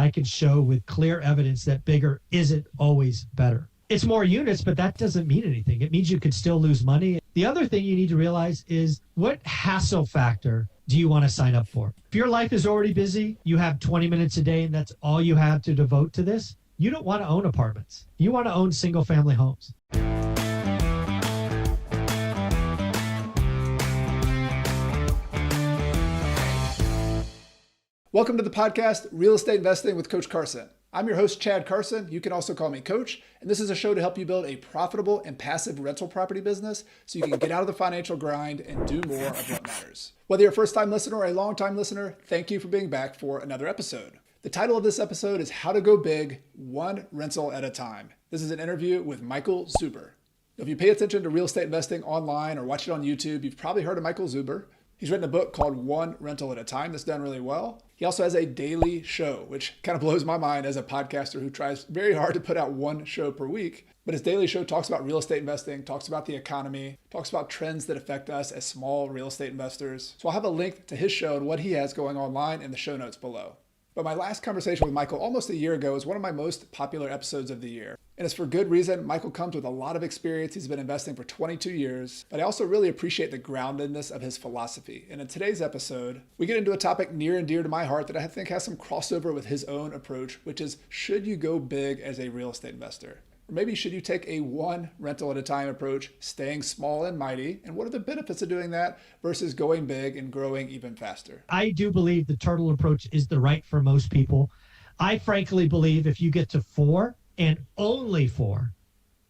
I can show with clear evidence that bigger isn't always better. It's more units, but that doesn't mean anything. It means you could still lose money. The other thing you need to realize is what hassle factor do you want to sign up for? If your life is already busy, you have 20 minutes a day and that's all you have to devote to this, you don't want to own apartments. You want to own single family homes. Welcome to the podcast, Real Estate Investing with Coach Carson. I'm your host, Chad Carson. You can also call me Coach, and this is a show to help you build a profitable and passive rental property business so you can get out of the financial grind and do more of what matters. Whether you're a first-time listener or a long-time listener, thank you for being back for another episode. The title of this episode is How to Go Big, One Rental at a Time. This is an interview with Michael Zuber. If you pay attention to real estate investing online or watch it on YouTube, you've probably heard of Michael Zuber. He's written a book called One Rental at a Time that's done really well. He also has a daily show, which kind of blows my mind as a podcaster who tries very hard to put out one show per week. But his daily show talks about real estate investing, talks about the economy, talks about trends that affect us as small real estate investors. So I'll have a link to his show and what he has going online in the show notes below. But my last conversation with Michael almost a year ago is one of my most popular episodes of the year. And it's for good reason. Michael comes with a lot of experience. He's been investing for 22 years, but I also really appreciate the groundedness of his philosophy. And in today's episode, we get into a topic near and dear to my heart that I think has some crossover with his own approach, which is, should you go big as a real estate investor? Or maybe should you take a one rental at a time approach, staying small and mighty? And what are the benefits of doing that versus going big and growing even faster? I do believe the turtle approach is the right for most people. I frankly believe if you get to 4 and only 4,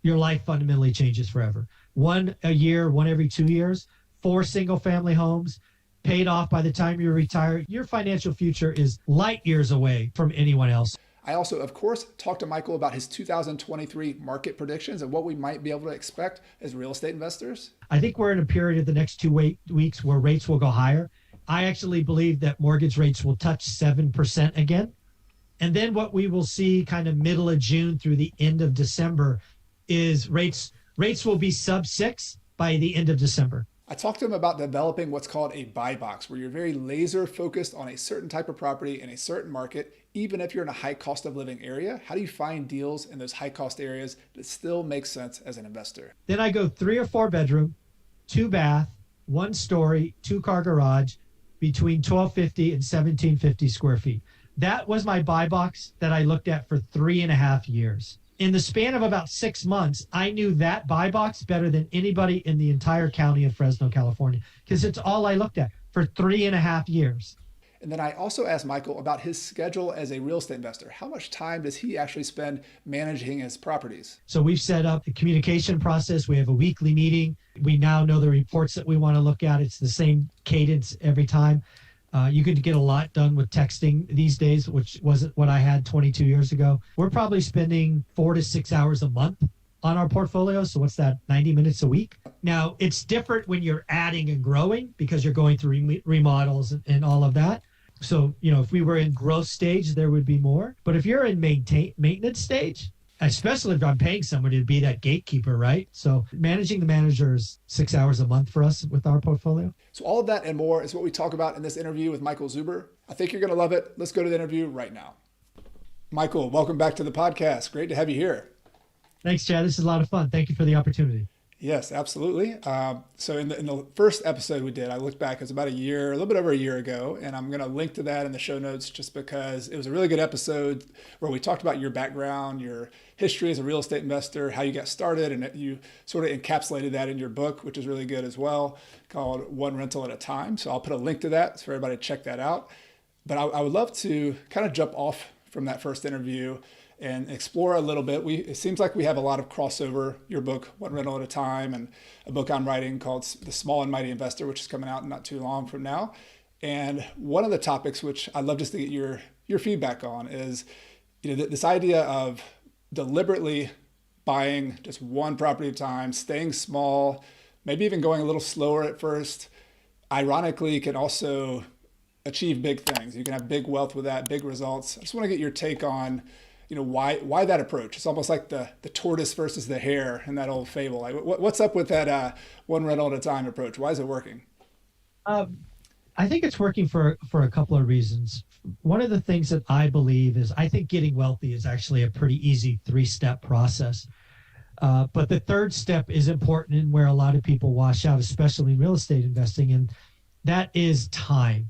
your life fundamentally changes forever. 1 a year, 1 every 2 years, 4 single family homes, paid off by the time you retire. Your financial future is light years away from anyone else. I also, of course, talked to Michael about his 2023 market predictions and what we might be able to expect as real estate investors. I think we're in a period of the next 2 weeks where rates will go higher. I actually believe that mortgage rates will touch 7% again. And then what we will see kind of middle of June through the end of December is rates will be sub 6 by the end of December. I talked to him about developing what's called a buy box, where you're very laser focused on a certain type of property in a certain market. Even if you're in a high cost of living area, how do you find deals in those high cost areas that still make sense as an investor? Then I go 3 or 4 bedroom, 2 bath, 1 story, 2 car garage between 1,250 and 1,750 square feet. That was my buy box that I looked at for 3.5 years. In the span of about 6 months, I knew that buy box better than anybody in the entire county of Fresno, California, because it's all I looked at for 3.5 years. And then I also asked Michael about his schedule as a real estate investor. How much time does he actually spend managing his properties? So we've set up a communication process. We have a weekly meeting. We now know the reports that we want to look at. It's the same cadence every time. You can get a lot done with texting these days, which wasn't what I had 22 years ago. We're probably spending 4 to 6 hours a month on our portfolio. So what's that, 90 minutes a week? Now, it's different when you're adding and growing because you're going through remodels and all of that. So, if we were in growth stage, there would be more. But if you're in maintenance stage, especially if I'm paying somebody to be that gatekeeper, right? So managing the manager is 6 hours a month for us with our portfolio. So all of that and more is what we talk about in this interview with Michael Zuber. I think you're going to love it. Let's go to the interview right now. Michael, welcome back to the podcast. Great to have you here. Thanks, Chad. This is a lot of fun. Thank you for the opportunity. Yes, absolutely. So in the first episode we did, I looked back, it was about a little bit over a year ago, and I'm going to link to that in the show notes just because it was a really good episode where we talked about your background, your history as a real estate investor, how you got started, and you sort of encapsulated that in your book, which is really good as well, called One Rental at a Time. So I'll put a link to that for everybody to check that out. But I would love to kind of jump off from that first interview and explore a little bit. It seems like we have a lot of crossover, your book, One Rental at a Time, and a book I'm writing called The Small and Mighty Investor, which is coming out not too long from now. And one of the topics, which I'd love just to get your feedback on, is this idea of deliberately buying just one property at a time, staying small, maybe even going a little slower at first, ironically can also achieve big things. You can have big wealth with that, big results. I just want to get your take on why that approach. It's almost like the tortoise versus the hare in that old fable. Like, what's up with that one rental at a time approach? Why is it working? I think it's working for a couple of reasons. one of the things that I believe is I think getting wealthy is actually a pretty easy 3-step process. But the third step is important and where a lot of people wash out, especially in real estate investing, and that is time.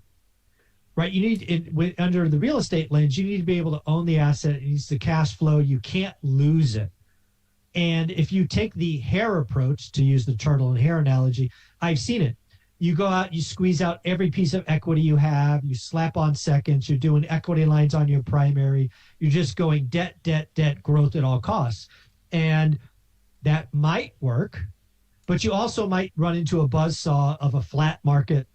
Right? You need, under the real estate lens, you need to be able to own the asset. It needs to cash flow. You can't lose it. And if you take the hair approach, to use the turtle and hair analogy, I've seen it. You go out, you squeeze out every piece of equity you have, you slap on seconds, you're doing equity lines on your primary, you're just going debt, growth at all costs. And that might work, but you also might run into a buzzsaw of a flat market,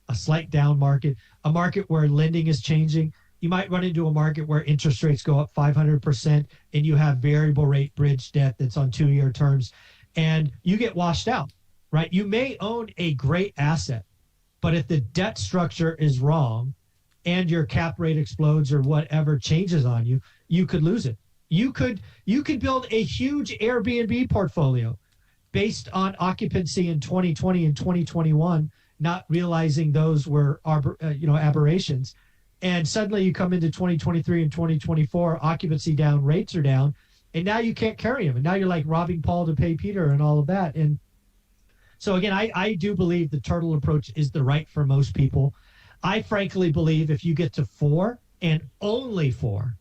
a slight down market, a market where lending is changing. You might run into a market where interest rates go up 500% and you have variable rate bridge debt that's on 2-year terms, and you get washed out, right? You may own a great asset, but if the debt structure is wrong and your cap rate explodes or whatever changes on you, you could lose it. You could build a huge Airbnb portfolio based on occupancy in 2020 and 2021, not realizing those were aberrations. And suddenly you come into 2023 and 2024, occupancy down, rates are down, and now you can't carry them. And now you're like robbing Paul to pay Peter and all of that. And so again, I do believe the turtle approach is the right for most people. I frankly believe if you get to 4 and only 4,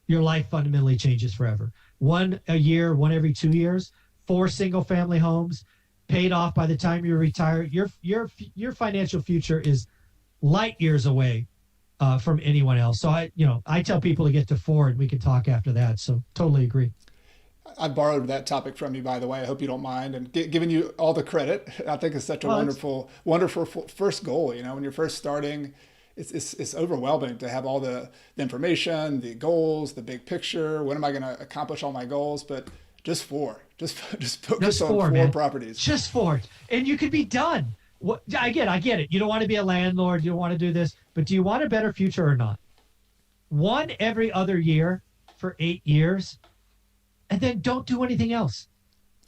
your life fundamentally changes forever. 1 a year, 1 every 2 years, 4 single family homes paid off by the time you retire. Your financial future is light years away from anyone else. So I tell people to get to 4 and we can talk after that. So totally agree. I borrowed that topic from you, by the way. I hope you don't mind, and giving you all the credit. I think it's such a wonderful first goal. When you're first starting, it's overwhelming to have all the information, the goals, the big picture. When am I going to accomplish all my goals? But just 4, just focus on 4 properties. Just 4, and you could be done. I get it. You don't want to be a landlord. You don't want to do this, but do you want a better future or not? 1 every other year for 8 years, and then don't do anything else.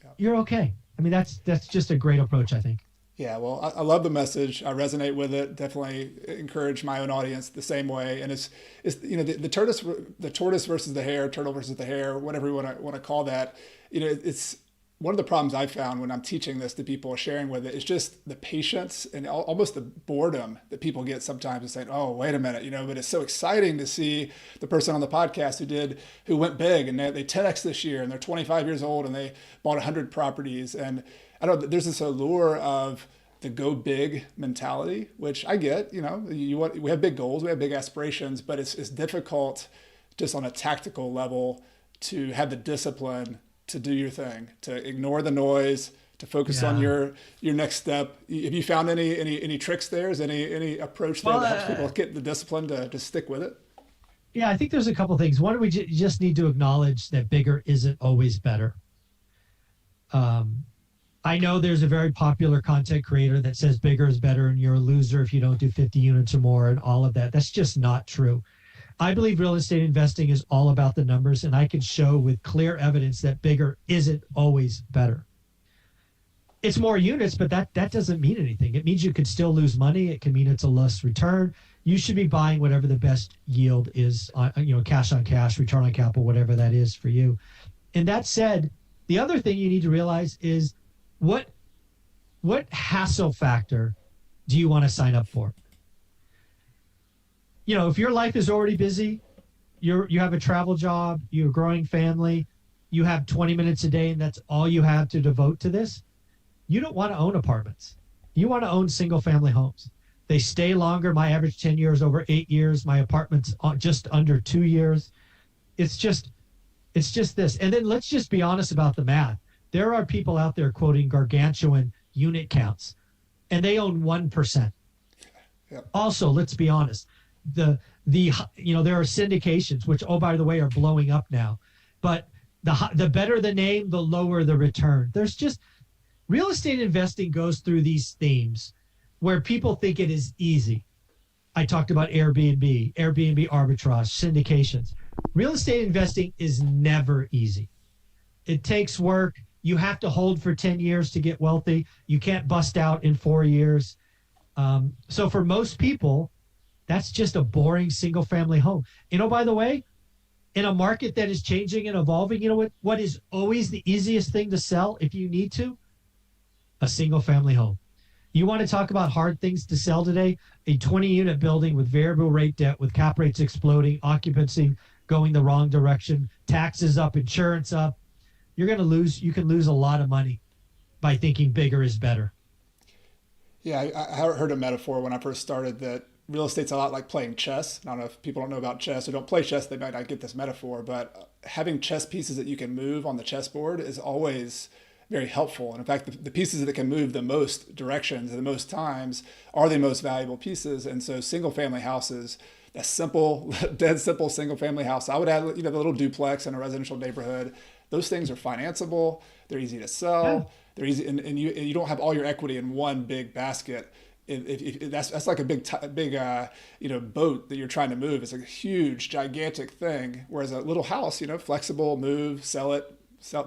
Yeah. You're okay. I mean, that's just a great approach, I think. Yeah, well, I love the message. I resonate with it. Definitely encourage my own audience the same way. And it's the tortoise versus the hare, turtle versus the hare, whatever you want to call that. It's one of the problems I found when I'm teaching this to people, sharing with it, is just the patience and almost the boredom that people get sometimes and saying, oh, wait a minute, but it's so exciting to see the person on the podcast who went big and they 10X this year and they're 25 years old and they bought 100 properties. And I don't know, there's this allure of the go big mentality, which I get, we have big goals, we have big aspirations, but it's difficult just on a tactical level to have the discipline to do your thing, to ignore the noise, to focus on your next step. Have you found any tricks there? Is any approach there that helps people get the discipline to just stick with it? Yeah, I think there's a couple things. One, we just need to acknowledge that bigger isn't always better. I know there's a very popular content creator that says bigger is better and you're a loser if you don't do 50 units or more and all of that. That's just not true. I believe real estate investing is all about the numbers, and I can show with clear evidence that bigger isn't always better. It's more units, but that doesn't mean anything. It means you could still lose money. It can mean it's a less return. You should be buying whatever the best yield is, cash on cash, return on capital, whatever that is for you. And that said, the other thing you need to realize is what hassle factor do you want to sign up for? If your life is already busy, you have a travel job, you're a growing family, you have 20 minutes a day, and that's all you have to devote to this, you don't want to own apartments. You want to own single-family homes. They stay longer. My average tenure is over 8 years. My apartment's just under 2 years. It's just this. And then let's just be honest about the math. There are people out there quoting gargantuan unit counts, and they own 1%. Yep. Also, let's be honest. There are syndications, which, oh, by the way, are blowing up now. But the better the name, the lower the return. There's just real estate investing goes through these themes where people think it is easy. I talked about Airbnb arbitrage, syndications. Real estate investing is never easy. It takes work. You have to hold for 10 years to get wealthy. You can't bust out in 4 years. So for most people, That's just a boring single family home. By the way, in a market that is changing and evolving, what is always the easiest thing to sell if you need to? A single family home. You want to talk about hard things to sell today? A 20-unit building with variable rate debt, with cap rates exploding, occupancy going the wrong direction, taxes up, insurance up. You can lose a lot of money by thinking bigger is better. Yeah, I heard a metaphor when I first started that real estate's a lot like playing chess. I don't know if people don't know about chess or don't play chess, they might not get this metaphor, but having chess pieces that you can move on the chessboard is always very helpful. And in fact, the pieces that can move the most directions and the most times are the most valuable pieces. And so single family houses, a simple, dead simple single family house, I would add, the little duplex in a residential neighborhood. Those things are financeable. They're easy to sell. Yeah. They're easy, and you don't have all your equity in one big basket. If that's like a big boat that you're trying to move. It's a huge, gigantic thing. Whereas a little house, flexible, move, sell it,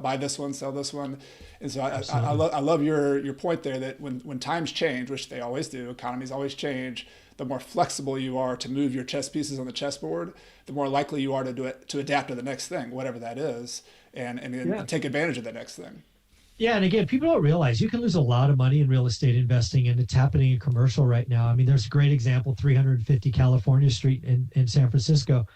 buy this one, sell this one. And so I love your point there that when times change, which they always do, economies always change, the more flexible you are to move your chess pieces on the chessboard, the more likely you are to do it, to adapt to the next thing, whatever that is, and take advantage of the next thing. Yeah, and again, people don't realize you can lose a lot of money in real estate investing, and it's happening in commercial right now. I mean, there's a great example, 350 California Street in San Francisco.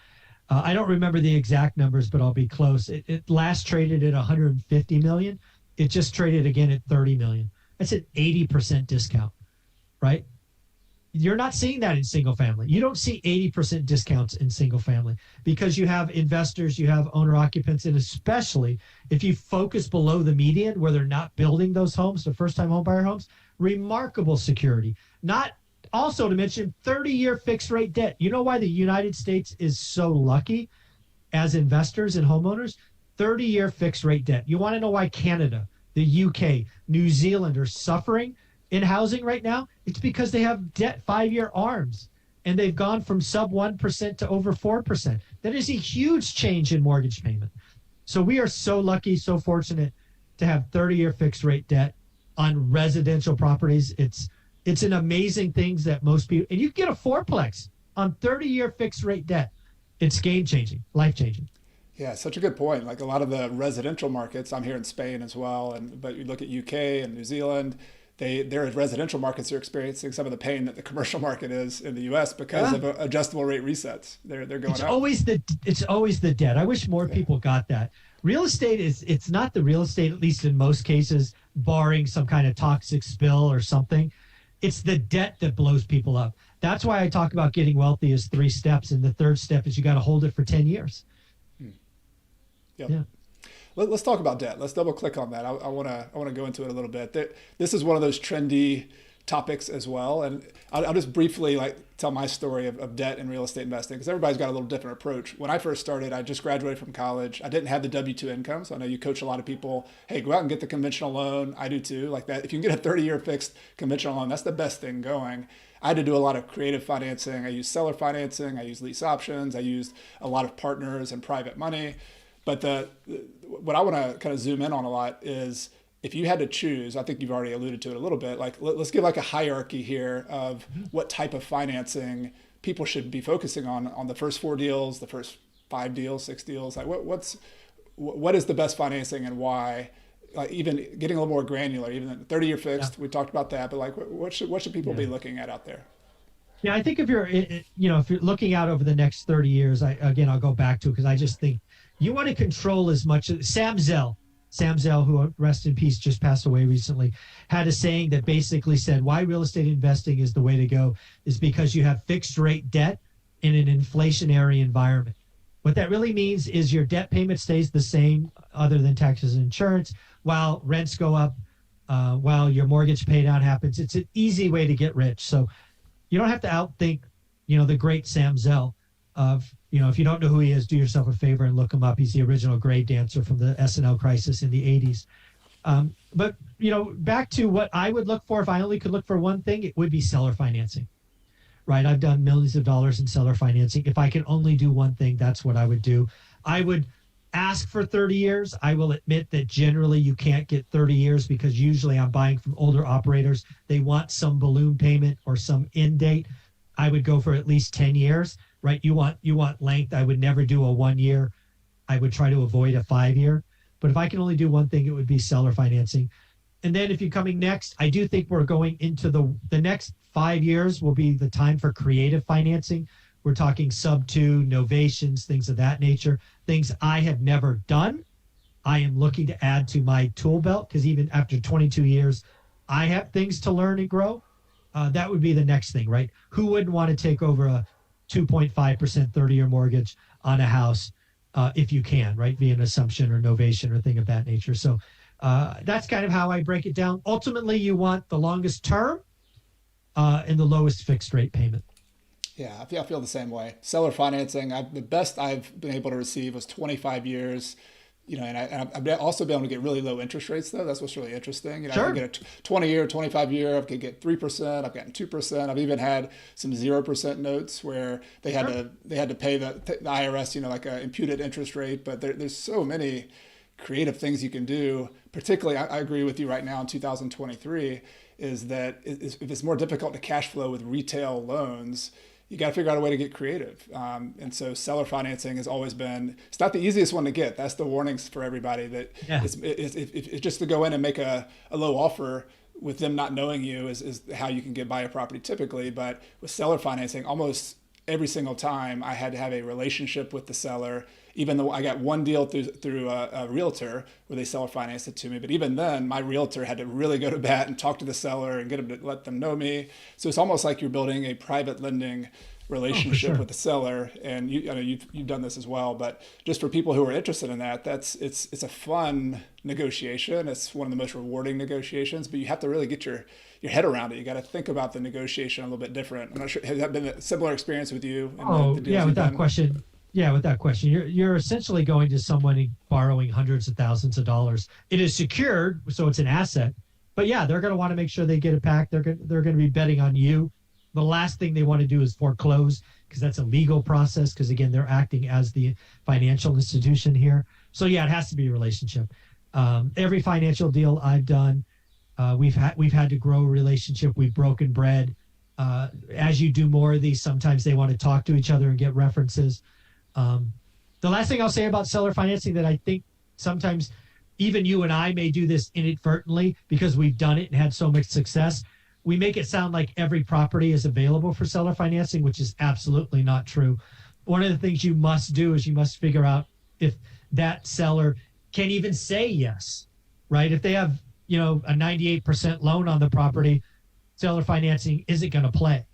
I don't remember the exact numbers, but I'll be close. It last traded at 150 million. It just traded again at 30 million. That's an 80% discount, right? You're not seeing that in single family. You don't see 80% discounts in single family because you have investors, you have owner occupants, and especially if you focus below the median where they're not building those homes, the first-time home buyer homes, remarkable security. Not also to mention 30-year fixed rate debt. You know why the United States is so lucky as investors and homeowners? 30-year fixed rate debt. You want to know why Canada, the UK, New Zealand are suffering in housing right now? It's because they have debt 5-year ARMs, and they've gone from sub 1% to over 4%. That is a huge change in mortgage payment. So we are so lucky, so fortunate to have 30-year fixed rate debt on residential properties. It's an amazing thing that most people, and you can get a fourplex on 30-year fixed rate debt. It's game changing, life changing. Yeah, such a good point. Like a lot of the residential markets, I'm here in Spain as well, but you look at UK and New Zealand, their residential markets are experiencing some of the pain that the commercial market is in the U.S. because of adjustable rate resets. They're going up. It's always the debt. I wish more people got that. Real estate it's not the real estate, at least in most cases, barring some kind of toxic spill or something. It's the debt that blows people up. That's why I talk about getting wealthy as 3 steps, and the third step is you got to hold it for 10 years. Yep. Yeah. Let's talk about debt. Let's double click on that. I want to go into it a little bit. This is one of those trendy topics as well, and I'll just briefly tell my story of debt and real estate investing because everybody's got a little different approach. When I first started, I just graduated from college. I didn't have the W-2 income, so I know you coach a lot of people. Hey, go out and get the conventional loan. I do too. Like that, if you can get a 30-year fixed conventional loan, that's the best thing going. I had to do a lot of creative financing. I used seller financing. I used lease options. I used a lot of partners and private money. But what I want to kind of zoom in on a lot is if you had to choose, I think you've already alluded to it a little bit, let's give a hierarchy here of what type of financing people should be focusing on the first 4 deals, the first 5 deals, 6 deals. Like what is the best financing and why? Even getting a little more granular, even 30-year fixed, we talked about that, but what should people be looking at out there? Yeah, I think if you're looking out over the next 30 years, I'll go back to it because I just think you want to control as much. Sam Zell, who rest in peace, just passed away recently, had a saying that basically said why real estate investing is the way to go is because you have fixed rate debt in an inflationary environment. What that really means is your debt payment stays the same other than taxes and insurance while rents go up, while your mortgage pay down happens. It's an easy way to get rich. So you don't have to outthink, the great Sam Zell of, if you don't know who he is, do yourself a favor and look him up. He's the original gray dancer from the SNL crisis in the 80s. But, back to what I would look for, if I only could look for one thing, it would be seller financing, right? I've done millions of dollars in seller financing. If I can only do one thing, that's what I would do. I would ask for 30 years. I will admit that generally you can't get 30 years because usually I'm buying from older operators. They want some balloon payment or some end date. I would go for at least 10 years, right? You want length. I would never do a 1 year. I would try to avoid a 5 year. But if I can only do one thing, it would be seller financing. And then if you're coming next, I do think we're going into the next 5 years will be the time for creative financing. We're talking sub 2, novations, things of that nature, things I have never done. I am looking to add to my tool belt because even after 22 years, I have things to learn and grow. That would be the next thing, right? Who wouldn't want to take over a 2.5% 30-year mortgage on a house if you can, right? Via an assumption or novation or thing of that nature. So that's kind of how I break it down. Ultimately, you want the longest term and the lowest fixed rate payment. Yeah, I feel the same way. Seller financing, the best I've been able to receive was 25 years. And I've also been able to get really low interest rates, though. That's what's really interesting. Sure. I get a 20-year, 25-year. I could get 3%. I've gotten 2%. I've even had some 0% notes where they had to pay the IRS, like an imputed interest rate. But there's so many creative things you can do. Particularly, I agree with you right now in 2023, is that if it's more difficult to cash flow with retail loans, you got to figure out a way to get creative. And so seller financing has always been, it's not the easiest one to get. That's the warnings for everybody that it's just to go in and make a low offer with them not knowing you is how you can buy a property typically. But with seller financing, almost every single time I had to have a relationship with the seller, even though I got one deal through a realtor where they seller financed it to me. But even then, my realtor had to really go to bat and talk to the seller and get them to let them know me. So it's almost like you're building a private lending relationship with the seller. And you've done this as well. But just for people who are interested in that, it's a fun negotiation. It's one of the most rewarding negotiations. But you have to really get your head around it. You got to think about the negotiation a little bit different. I'm not sure, has that been a similar experience with you? Without question. Yeah, without question. You're essentially going to someone and borrowing hundreds of thousands of dollars. It is secured, so it's an asset. But yeah, they're going to want to make sure they get it back. They're going to be betting on you. The last thing they want to do is foreclose because that's a legal process because, again, they're acting as the financial institution here. So yeah, it has to be a relationship. Every financial deal I've done, we've had to grow a relationship. We've broken bread. As you do more of these, sometimes they want to talk to each other and get references. The last thing I'll say about seller financing that I think sometimes even you and I may do this inadvertently because we've done it and had so much success. We make it sound like every property is available for seller financing, which is absolutely not true. One of the things you must do is you must figure out if that seller can even say yes, right? If they have, a 98% loan on the property, seller financing isn't going to play.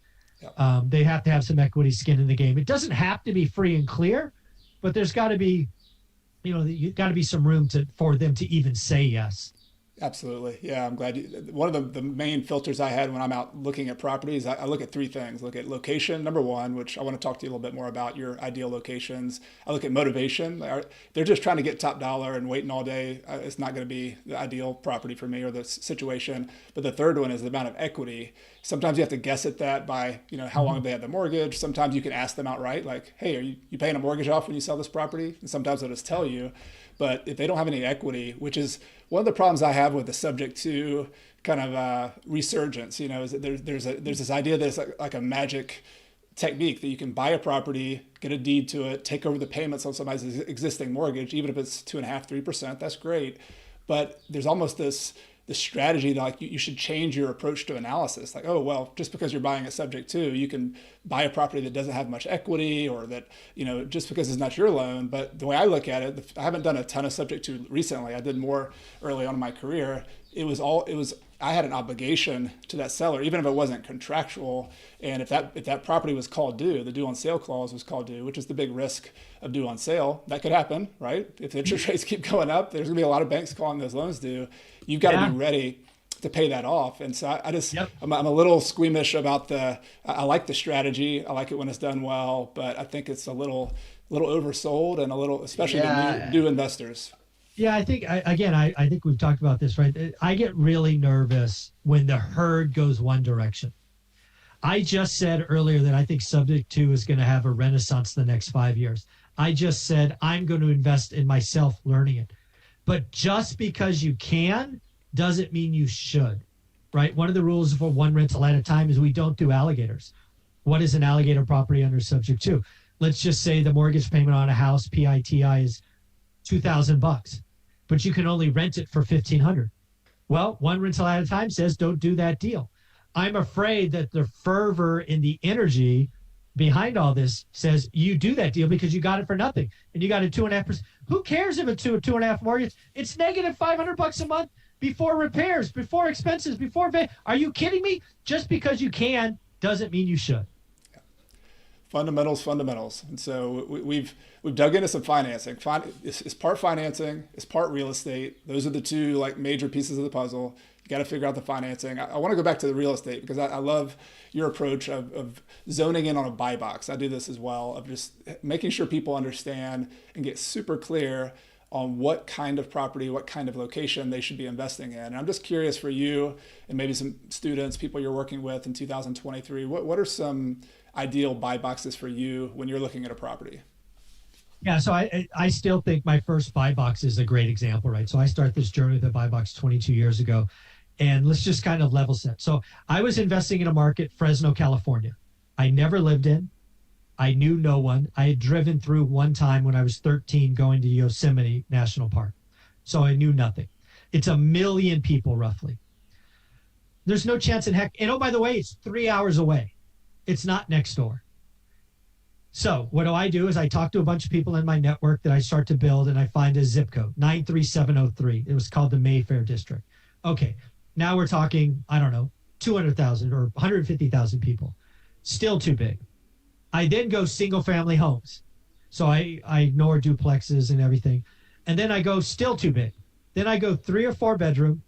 Yep. They have to have some equity skin in the game. It doesn't have to be free and clear, but there's got to be, you've got to be some room for them to even say yes. Absolutely. Yeah, I'm glad one of the main filters I had when I'm out looking at properties, I look at three things. Look at location, number one, which I want to talk to you a little bit more about your ideal locations. I look at motivation. They're just trying to get top dollar and waiting all day. It's not going to be the ideal property for me or the situation. But the third one is the amount of equity. Sometimes you have to guess at that by, how long they had the mortgage. Sometimes you can ask them outright, like, hey, are you paying a mortgage off when you sell this property? And sometimes they'll just tell you. But if they don't have any equity, which is one of the problems I have with the subject to kind of resurgence, is that there's this idea that it's like a magic technique that you can buy a property, get a deed to it, take over the payments on somebody's existing mortgage, even if it's 2.5%, 3%, that's great. But there's almost this strategy that like you should change your approach to analysis. Like, oh, well, just because you're buying a subject to, you can buy a property that doesn't have much equity or that, just because it's not your loan. But the way I look at it, I haven't done a ton of subject to recently. I did more early on in my career. I had an obligation to that seller, even if it wasn't contractual. And if that property was called due, the due on sale clause was called due, which is the big risk of due on sale. That could happen, right? If the interest rates keep going up, there's gonna be a lot of banks calling those loans due. You've got to be ready to pay that off. And so I'm a little squeamish about I like the strategy. I like it when it's done well, but I think it's a little oversold and a little, especially to new investors. Yeah, I think, I think we've talked about this, right? I get really nervous when the herd goes one direction. I just said earlier that I think subject to is going to have a renaissance the next 5 years. I just said I'm going to invest in myself learning it. But just because you can doesn't mean you should, right? One of the rules for one rental at a time is we don't do alligators. What is an alligator property under subject to? Let's just say the mortgage payment on a house, PITI, is $2,000, but you can only rent it for $1,500. Well, one rental at a time says don't do that deal. I'm afraid that the fervor and the energy behind all this says you do that deal because you got it for nothing and you got a 2.5%. Who cares if it's a 2.5 mortgage? It's negative $500 a month before repairs, before expenses, are you kidding me? Just because you can doesn't mean you should. Fundamentals. And so we've dug into some financing. It's part financing, it's part real estate. Those are the two like major pieces of the puzzle. You got to figure out the financing. I want to go back to the real estate because I love your approach of zoning in on a buy box. I do this as well, of just making sure people understand and get super clear on what kind of property, what kind of location they should be investing in. And I'm just curious for you and maybe some students, people you're working with in 2023, what are some ideal buy boxes for you when you're looking at a property? Yeah, so I still think my first buy box is a great example, right? So I started this journey with a buy box 22 years ago, and let's just kind of level set. So I was investing in a market, Fresno, California. I never lived in. I knew no one. I had driven through one time when I was 13 going to Yosemite National Park. So I knew nothing. It's 1 million people roughly. There's no chance in heck. And oh, by the way, it's 3 hours away. It's not next door. So what do? Is I talk to a bunch of people in my network that I start to build, and I find a zip code, 93703. It was called the Mayfair District. Okay, now we're talking, I don't know, 200,000 or 150,000 people. Still too big. I then go single family homes. So I ignore duplexes and everything. And then I go still too big. Then I go 3 or 4 bedroom,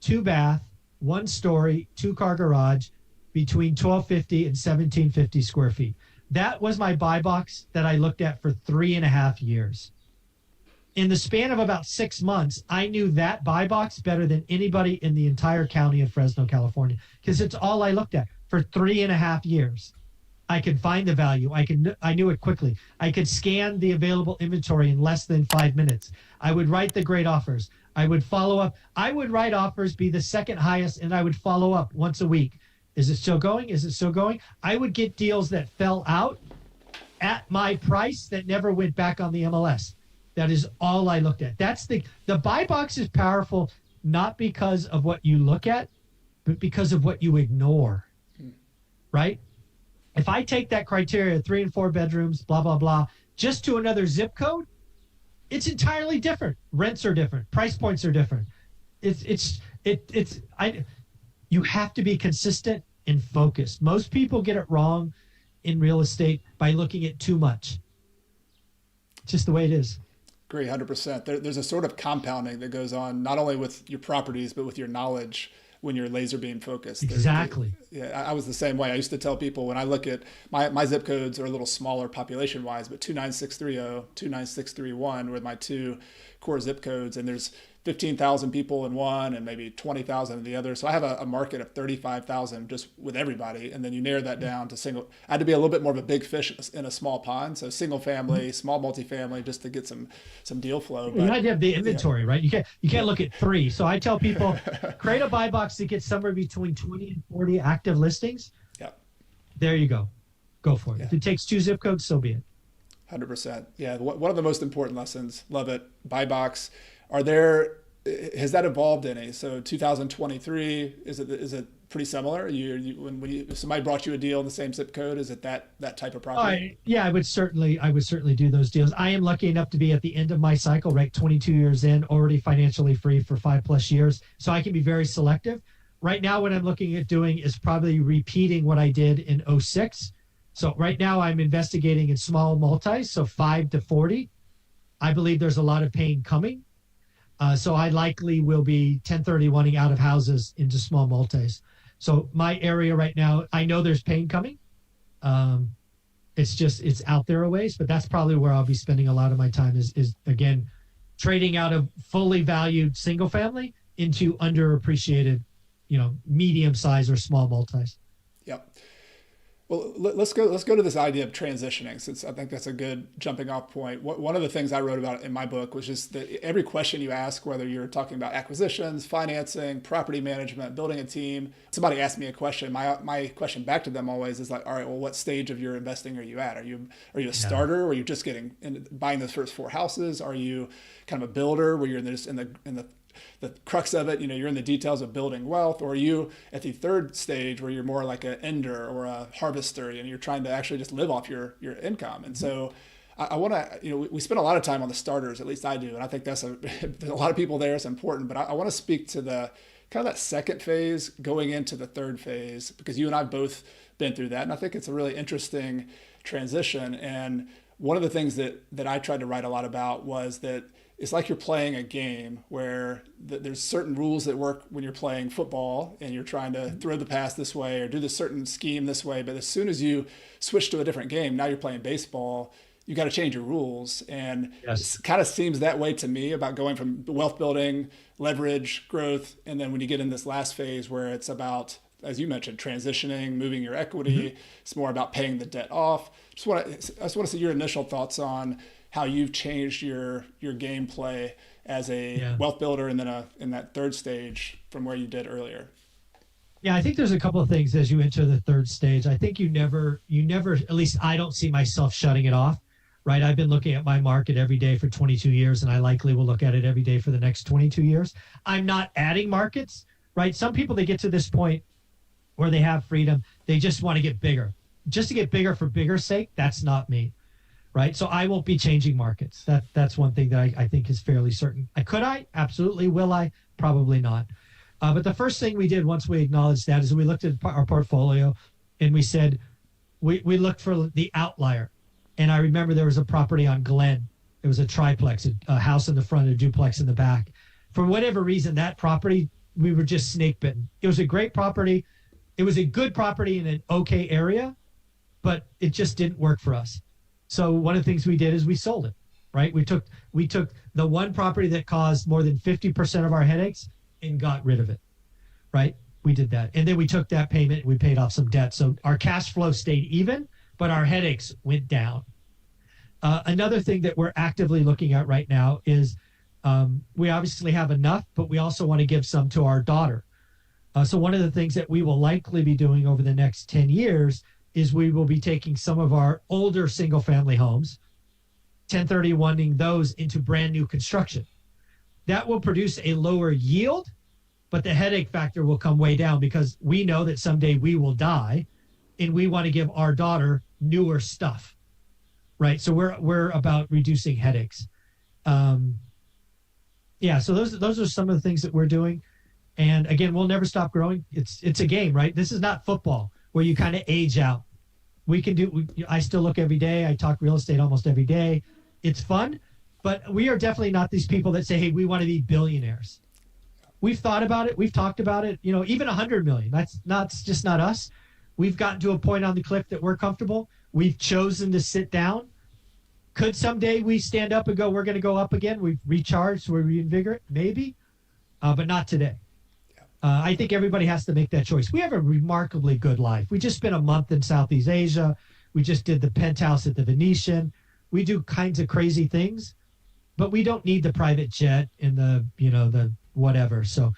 2 bath, 1 story, 2-car garage, between 1,250 and 1,750 square feet. That was my buy box that I looked at for 3.5 years. In the span of about 6 months, I knew that buy box better than anybody in the entire county of Fresno, California, because it's all I looked at for 3.5 years. I could find the value. I knew it quickly. I could scan the available inventory in less than 5 minutes. I would write the great offers. I would follow up. I would write offers, be the second highest, and I would follow up once a week. Is it still going? Is it still going? I would get deals that fell out at my price that never went back on the MLS. That is all I looked at. That's the buy box is powerful, not because of what you look at, but because of what you ignore, right? If I take that criteria, 3 and 4 bedrooms, blah, blah, blah, just to another zip code, it's entirely different. Rents are different. Price points are different. You have to be consistent and focused. Most people get it wrong in real estate by looking at too much. It's just the way it is. Agree, 100%. There's a sort of compounding that goes on, not only with your properties, but with your knowledge when you're laser beam focused. Exactly. Yeah, I was the same way. I used to tell people when I look at my zip codes are a little smaller population wise, but 29630, 29631 were my 2 core zip codes, and there's 15,000 people in one and maybe 20,000 in the other. So I have a market of 35,000 just with everybody. And then you narrow that down to single. I had to be a little bit more of a big fish in a small pond. So single family, small multifamily, just to get some deal flow. But, you had to have the inventory, right? You can't look at 3. So I tell people, create a buy box to get somewhere between 20 and 40 active listings. Yeah. There you go. Go for it. Yeah. If it takes 2 zip codes, so be it. 100%. Yeah. One of the most important lessons. Love it. Buy box. Has that evolved any? So 2023, is it pretty similar? When somebody brought you a deal in the same zip code, is it that type of property? I would certainly do those deals. I am lucky enough to be at the end of my cycle, right? 22 years in, already financially free for 5+ years. So I can be very selective. Right now, what I'm looking at doing is probably repeating what I did in 2006. So right now I'm investigating in small multis, so 5 to 40. I believe there's a lot of pain coming. So I likely will be 1031ing out of houses into small multis. So my area right now, I know there's pain coming. It's out there a ways, but that's probably where I'll be spending a lot of my time is again, trading out of fully valued single family into underappreciated, medium size or small multis. Yep. Well, let's go to this idea of transitioning, since I think that's a good jumping off point. One of the things I wrote about in my book was just that every question you ask, whether you're talking about acquisitions, financing, property management, building a team, somebody asked me a question. My question back to them always is like, all right, well, what stage of your investing are you at? Are you a starter, where you're just buying those first 4 houses? Are you kind of a builder, where you're in the crux of it, you're in the details of building wealth? Or are you at the third stage, where you're more like an ender or a harvester, and you're trying to actually just live off your income? And so I want to, we spend a lot of time on the starters, at least I do. And I think there's a lot of people there, it's important, but I want to speak to the kind of that second phase going into the third phase, because you and I've both been through that. And I think it's a really interesting transition. And one of the things that I tried to write a lot about was that it's like you're playing a game where there's certain rules that work when you're playing football and you're trying to throw the pass this way or do this certain scheme this way. But as soon as you switch to a different game, now you're playing baseball, you got to change your rules. And It kind of seems that way to me about going from wealth building, leverage, growth. And then when you get in this last phase where it's about, as you mentioned, transitioning, moving your equity, it's more about paying the debt off. I just want to see your initial thoughts on how you've changed your gameplay as a wealth builder, and then in that third stage from where you did earlier. Yeah, I think there's a couple of things as you enter the third stage. I think you never, at least I don't see myself shutting it off, right? I've been looking at my market every day for 22 years, and I likely will look at it every day for the next 22 years. I'm not adding markets, right? Some people, they get to this point where they have freedom. They just want to get bigger. Just to get bigger for bigger's sake, that's not me. Right. So I won't be changing markets. That's one thing that I think is fairly certain. Could I? Absolutely. Will I? Probably not. But the first thing we did once we acknowledged that is we looked at our portfolio and we said, we looked for the outlier. And I remember there was a property on Glen. It was a triplex, a house in the front, a duplex in the back. For whatever reason, that property, we were just snake bitten. It was a great property. It was a good property in an okay area, but it just didn't work for us. So one of the things we did is we sold it, right? We took the one property that caused more than 50% of our headaches and got rid of it, right? We did that. And then we took that payment and we paid off some debt. So our cash flow stayed even, but our headaches went down. Another thing that we're actively looking at right now is we obviously have enough, but we also want to give some to our daughter. So one of the things that we will likely be doing over the next 10 years is we will be taking some of our older single-family homes, 1031ing those into brand new construction. That will produce a lower yield, but the headache factor will come way down because we know that someday we will die, and we want to give our daughter newer stuff, right? So we're about reducing headaches. So those are some of the things that we're doing. And again, we'll never stop growing. It's a game, right? This is not football where you kind of age out. I still look every day. I talk real estate almost every day. It's fun, but we are definitely not these people that say, hey, we want to be billionaires. We've thought about it. We've talked about it, even 100 million. That's just not us. We've gotten to a point on the cliff that we're comfortable. We've chosen to sit down. Could someday we stand up and go, we're going to go up again? We've recharged, we reinvigorate, maybe, but not today. I think everybody has to make that choice. We have a remarkably good life. We just spent a month in Southeast Asia. We just did the penthouse at the Venetian. We do kinds of crazy things, but we don't need the private jet and the whatever. So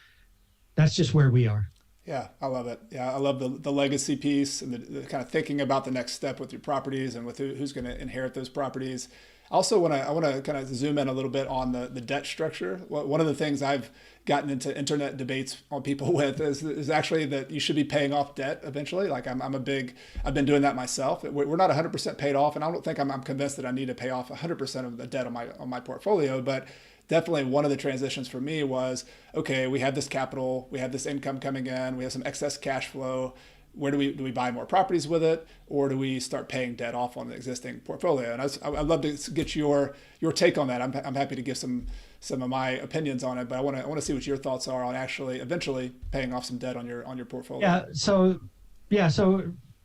that's just where we are. Yeah, I love it. Yeah, I love the legacy piece and the kind of thinking about the next step with your properties and with who's going to inherit those properties. Also, I want to kind of zoom in a little bit on the debt structure. One of the things I've gotten into internet debates on people with is actually that you should be paying off debt eventually. Like I've been doing that myself. We're not 100% paid off, and I don't think I'm convinced that I need to pay off 100% of the debt on my portfolio. But definitely one of the transitions for me was, okay, we have this capital, we have this income coming in, we have some excess cash flow. Where do we buy more properties with it, or do we start paying debt off on the existing portfolio? And I'd love to get your take on that. I'm happy to give some of my opinions on it, but I want to see what your thoughts are on actually eventually paying off some debt on your portfolio. So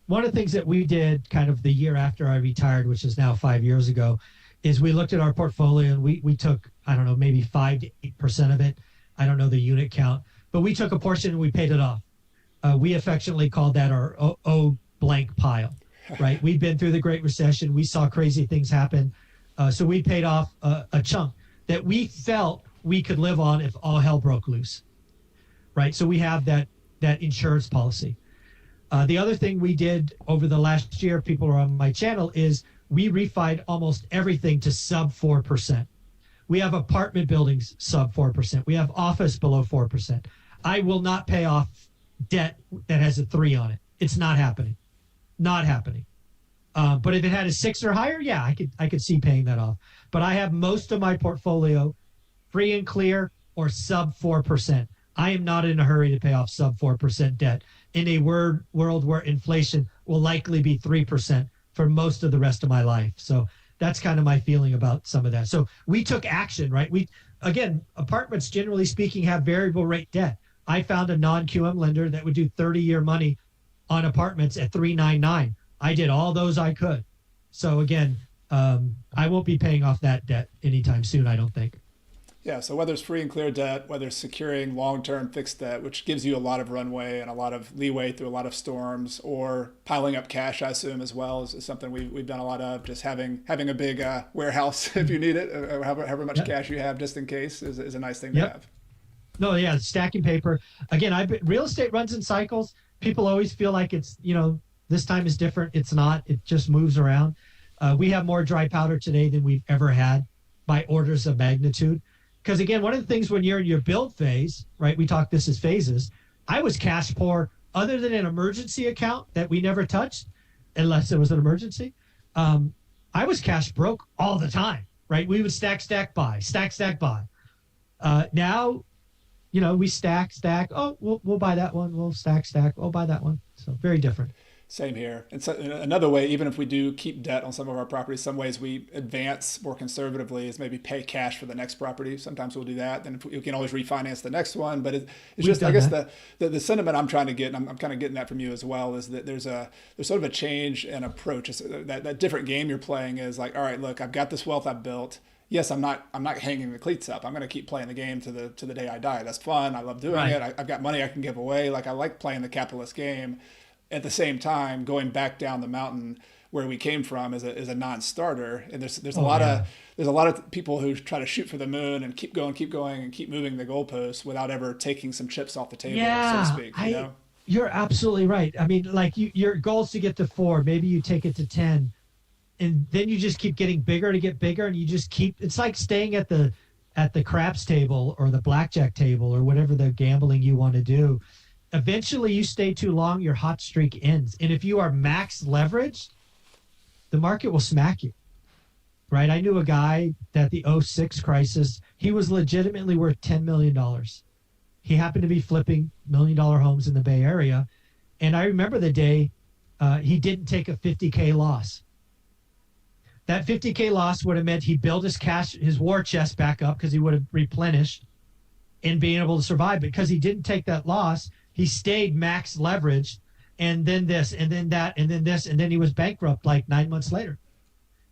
one of the things that we did kind of the year after I retired, which is now 5 years ago, is we looked at our portfolio and we took, I don't know, maybe 5 to 8% of it. I don't know the unit count, but we took a portion and we paid it off. We affectionately called that our O blank pile. right? We've been through the Great Recession. We saw crazy things happen. So we paid off a chunk that we felt we could live on if all hell broke loose, right? So we have that insurance policy. The other thing we did over the last year, people are on my channel, is we refied almost everything to sub 4%. We have apartment buildings sub 4%. We have office below 4%. I will not pay off debt that has a 3 on it. It's not happening. Not happening. But if it had a 6 or higher, yeah, I could see paying that off. But I have most of my portfolio free and clear or sub 4%. I am not in a hurry to pay off sub 4% debt in a world where inflation will likely be 3% for most of the rest of my life. So that's kind of my feeling about some of that. So we took action, right? Again, apartments, generally speaking, have variable rate debt. I found a non-QM lender that would do 30-year money on apartments at 3.99. I did all those I could. So again, I won't be paying off that debt anytime soon, I don't think. Yeah, so whether it's free and clear debt, whether it's securing long-term fixed debt, which gives you a lot of runway and a lot of leeway through a lot of storms, or piling up cash, I assume, as well, is something we've done a lot of. Just having a big warehouse if you need it, or however much cash you have just in case is a nice thing to have. No, yeah, stacking paper. Again, real estate runs in cycles. People always feel like it's, this time is different. It's not. It just moves around. We have more dry powder today than we've ever had by orders of magnitude. Because again, one of the things when you're in your build phase, right, we talk this as phases, I was cash poor other than an emergency account that we never touched unless it was an emergency. I was cash broke all the time, right? We would stack, buy, stack, buy. Now, we stack. Oh, we'll buy that one. We'll stack. Oh, buy that one. So very different. Same here. And so another way, even if we do keep debt on some of our properties, some ways we advance more conservatively is maybe pay cash for the next property. Sometimes we'll do that. Then we can always refinance the next one. But it's just, I guess, the sentiment I'm trying to get, and I'm kind of getting that from you as well, is that there's sort of a change in approach. That different game you're playing is like, all right, look, I've got this wealth I've built. Yes, I'm not hanging the cleats up. I'm going to keep playing the game to the day I die. That's fun. I love doing it. I've got money I can give away. Like, I like playing the capitalist game. At the same time, going back down the mountain where we came from is a non-starter. And there's a lot of people who try to shoot for the moon and keep going and keep moving the goalposts without ever taking some chips off the table, so to speak. You're absolutely right. I mean, like your goal is to get to 4. Maybe you take it to 10, and then you just keep getting bigger to get bigger, and you just keep. It's like staying at the craps table or the blackjack table or whatever the gambling you want to do. Eventually you stay too long, your hot streak ends. And if you are max leveraged, the market will smack you, right? I knew a guy that the 06 crisis, he was legitimately worth $10 million. He happened to be flipping $1 million homes in the Bay Area. And I remember the day he didn't take a 50K loss. That 50K loss would have meant he built his war chest back up because he would have replenished and being able to survive. Because he didn't take that loss, he stayed max leveraged, and then this, and then that, and then this, and then he was bankrupt like 9 months later.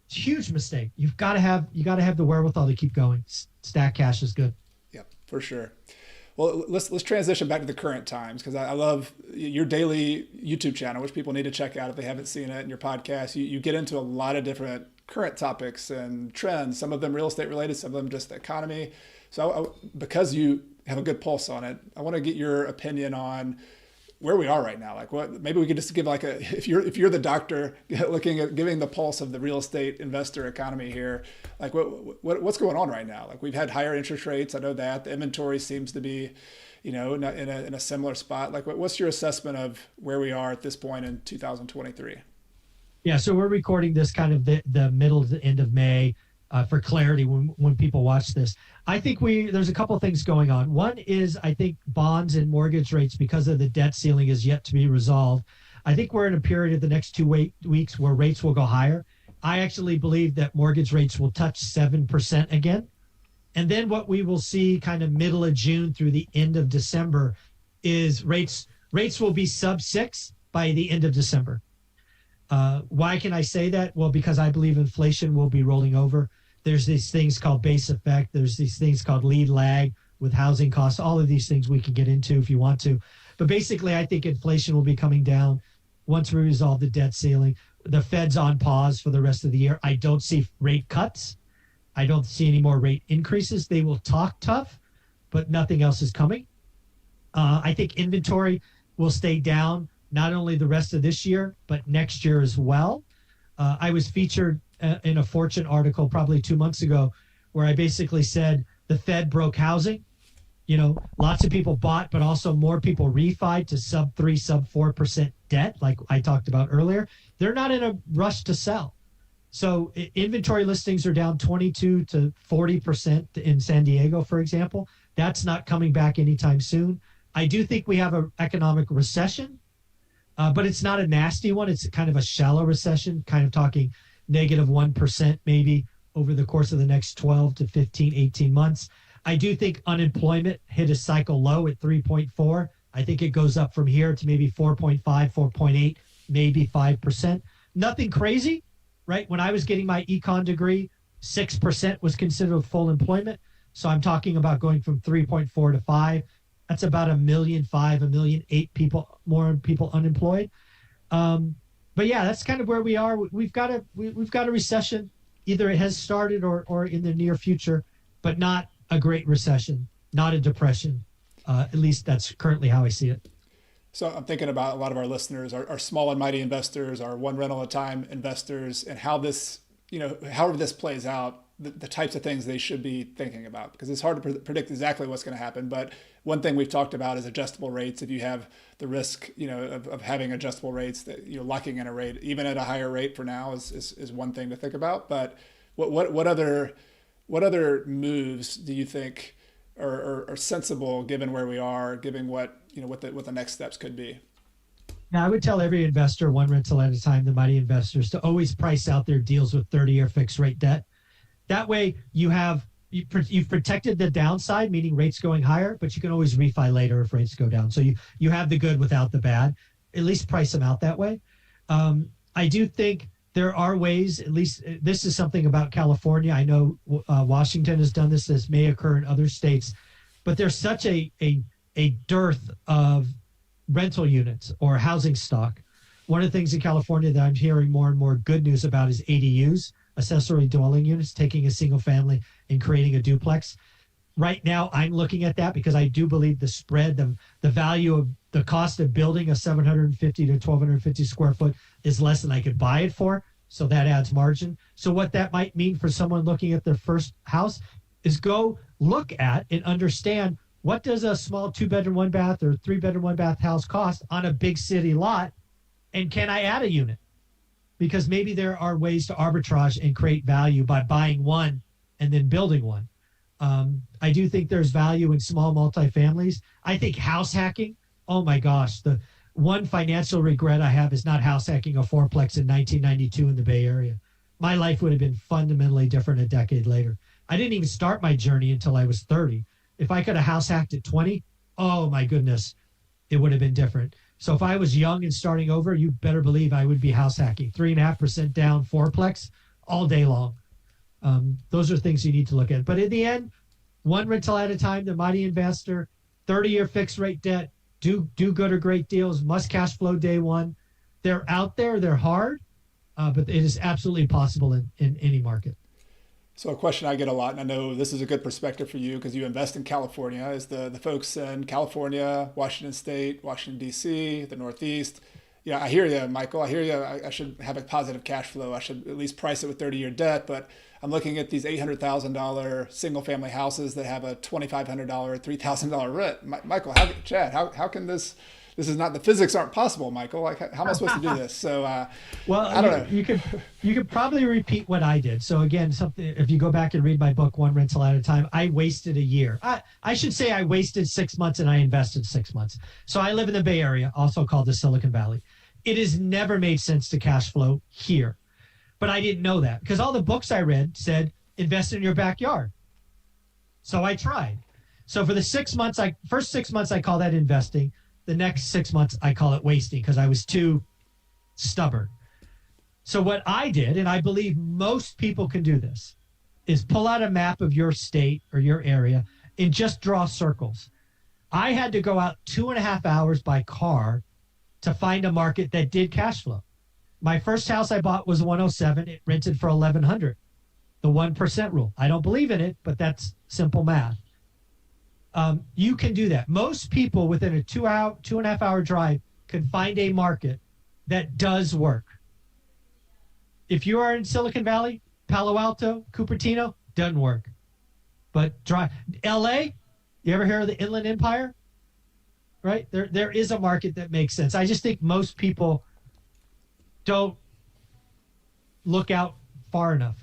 It's a huge mistake. You got to have the wherewithal to keep going. Stack cash is good. Yep, for sure. Well, let's transition back to the current times, because I love your daily YouTube channel, which people need to check out if they haven't seen it, and your podcast. You get into a lot of current topics and trends. Some of them real estate related, some of them just the economy. So because you have a good pulse on it, I want to get your opinion on where we are right now. Like, maybe we could just give if you're the doctor giving the pulse of the real estate investor economy here, like what's going on right now? Like, we've had higher interest rates. I know that the inventory seems to be, in a similar spot. Like, what's your assessment of where we are at this point in 2023? Yeah. So we're recording this kind of the middle to the end of May. For clarity when people watch this. I think there's a couple of things going on. One is, I think bonds and mortgage rates, because of the debt ceiling, is yet to be resolved. I think we're in a period of the next 2 weeks where rates will go higher. I actually believe that mortgage rates will touch 7% again. And then what we will see kind of middle of June through the end of December is rates will be sub 6 by the end of December. Why can I say that? Well, because I believe inflation will be rolling over. There's these things called base effect. There's these things called lead lag with housing costs. All of these things we can get into if you want to. But basically, I think inflation will be coming down once we resolve the debt ceiling. the Fed's on pause for the rest of the year. I don't see rate cuts. I don't see any more rate increases. They will talk tough, but nothing else is coming. I think inventory will stay down not only the rest of this year, but next year as well. I was featured in a Fortune article probably 2 months ago where I basically said the Fed broke housing. Lots of people bought, but also more people refied to sub 3, sub 4% debt, like I talked about earlier. They're not in a rush to sell. So inventory listings are down 22 to 40% in San Diego, for example. That's not coming back anytime soon. I do think we have an economic recession, but it's not a nasty one. It's kind of a shallow recession, kind of talking negative 1% maybe over the course of the next 12 to 15, 18 months. I do think unemployment hit a cycle low at 3.4. I think it goes up from here to maybe 4.5, 4.8, maybe 5%. Nothing crazy, right? When I was getting my econ degree, 6% was considered full employment. So I'm talking about going from 3.4 to 5. That's about 1.5 million, 1.8 million more people unemployed. But yeah, that's kind of where we are. We've got a recession. Either it has started or in the near future, but not a great recession, not a depression. At least that's currently how I see it. So I'm thinking about a lot of our listeners, our small and mighty investors, our one rental at a time investors, and how this, however this plays out, the types of things they should be thinking about, because it's hard to predict exactly what's going to happen. But one thing we've talked about is adjustable rates. If you have the risk, of having adjustable rates, that locking in a rate, even at a higher rate for now, is one thing to think about. But what other moves do you think are sensible given where we are, given what the next steps could be? Now, I would tell every investor, one rental at a time, the mighty investors, to always price out their deals with 30-year fixed rate debt. That way you've protected the downside, meaning rates going higher, but you can always refi later if rates go down. So you have the good without the bad. At least price them out that way. I do think there are ways, at least this is something about California. I know Washington has done this. This may occur in other states, but there's such a dearth of rental units or housing stock. One of the things in California that I'm hearing more and more good news about is ADUs, accessory dwelling units, taking a single family and creating a duplex. Right now, I'm looking at that because I do believe the spread, the value of the cost of building a 750 to 1,250 square foot is less than I could buy it for. So that adds margin. So what that might mean for someone looking at their first house is go look at and understand, what does a small 2-bedroom, 1-bath or 3-bedroom, 1-bath house cost on a big city lot? And can I add a unit? Because maybe there are ways to arbitrage and create value by buying one and then building one. I do think there's value in small multifamilies. I think house hacking, oh my gosh, the one financial regret I have is not house hacking a fourplex in 1992 in the Bay Area. My life would have been fundamentally different a decade later. I didn't even start my journey until I was 30. If I could have house hacked at 20, oh my goodness, it would have been different. So if I was young and starting over, you better believe I would be house hacking. 3.5% down, fourplex all day long. Those are things you need to look at. But in the end, one rental at a time, the mighty investor, 30-year fixed rate debt, do good or great deals, must cash flow day one. They're out there, they're hard, but it is absolutely possible in any market. So a question I get a lot, and I know this is a good perspective for you because you invest in California, is the folks in California, Washington State, Washington, D.C., the Northeast. Yeah, I hear you, Michael. I hear you. I should have a positive cash flow. I should at least price it with 30-year debt. But I'm looking at these $800,000 single-family houses that have a $2,500, $3,000 rent. Michael, Chad, how can this is not, the physics aren't possible, Michael. Like, how am I supposed to do this? So, well, I don't know. You could probably repeat what I did. So again, if you go back and read my book, One Rental at a Time, I wasted a year. I should say I wasted 6 months and I invested 6 months. So I live in the Bay Area, also called the Silicon Valley. It has never made sense to cash flow here. But I didn't know that because all the books I read said, invest in your backyard. So I tried. So for the first 6 months, I call that investing. The next 6 months, I call it wasting because I was too stubborn. So what I did, and I believe most people can do this, is pull out a map of your state or your area and just draw circles. I had to go out 2.5 hours by car to find a market that did cash flow. My first house I bought was 107. It rented for 1100. The 1% rule. I don't believe in it, but that's simple math. You can do that. Most people within a 2.5 hour drive can find a market that does work. If you are in Silicon Valley, Palo Alto, Cupertino, doesn't work. But LA, you ever hear of the Inland Empire? Right? There is a market that makes sense. I just think most people don't look out far enough.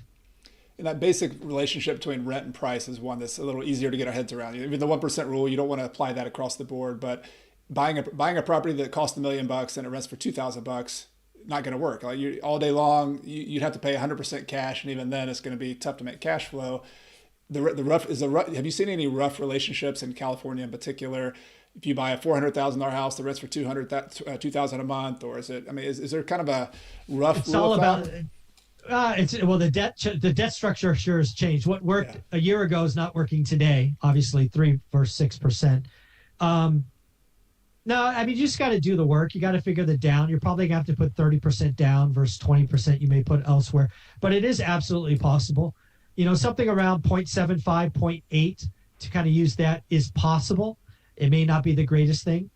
And that basic relationship between rent and price is one that's a little easier to get our heads around. Even the 1% rule, you don't want to apply that across the board, but buying a property that costs $1 million and it rents for $2,000, not going to work. Like all day long, you'd have to pay 100% cash, and even then, it's going to be tough to make cash flow. Have you seen any rough relationships in California in particular? If you buy a $400,000 house that rents for $2,000 a month, or is it? I mean, is there kind of a rough? It's all about. The debt structure sure has changed. What worked a year ago is not working today. Obviously, 3 versus 6%. No, I mean, you just got to do the work. You got to figure the down. You're probably going to have to put 30% down versus 20% you may put elsewhere. But it is absolutely possible. Something around 0.75, 0.8 to kind of use that is possible. It may not be the greatest thing,